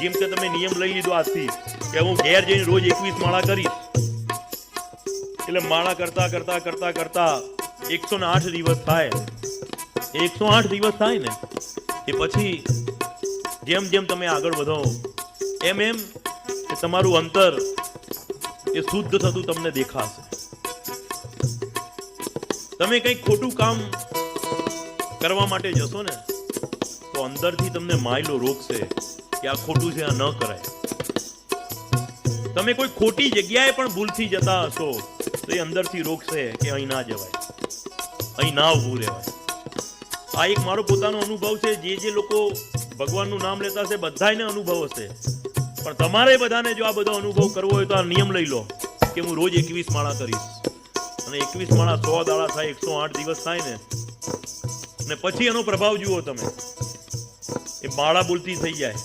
જેમ કે તમે નિયમ લઈ લીધો આજથી કે હું ઘેર જઈને રોજ 21 માળા કરીશ, એટલે માળા કરતા કરતા કરતા કરતા 108 દિવસ થાય. 108 દિવસ થાય ને એ પછી જેમ જેમ તમે આગળ વધો એમ એમ કે તમારું અંતર એ શુદ્ધ થતું તમને દેખાશે. તમે કંઈક ખોટું કામ કરવા માટે જશો ને તો અંદરથી તમને માયલો રોકશે કે આ ખોટું છે, આ ન કરાય. તમે કોઈ ખોટી જગ્યાએ પણ ભૂલથી જતા હશો તો એ અંદરથી રોકશે કે અહીં ના જવાય, અહીં ના ઊભું રહેવાય. આ એક મારો પોતાનો અનુભવ છે. જે લોકો ભગવાનનું નામ લેતા હશે બધાને અનુભવ હશે, પણ તમારે બધાને જો આ બધો અનુભવ કરવો હોય તો આ નિયમ લઈ લો કે હું રોજ 21 માળા કરીશ. અને 21 માળા 100 દાડા થાય, 108 દિવસ થાય ને પછી એનો પ્રભાવ જુઓ તમે. એ માળા બોલતી થઈ જાય.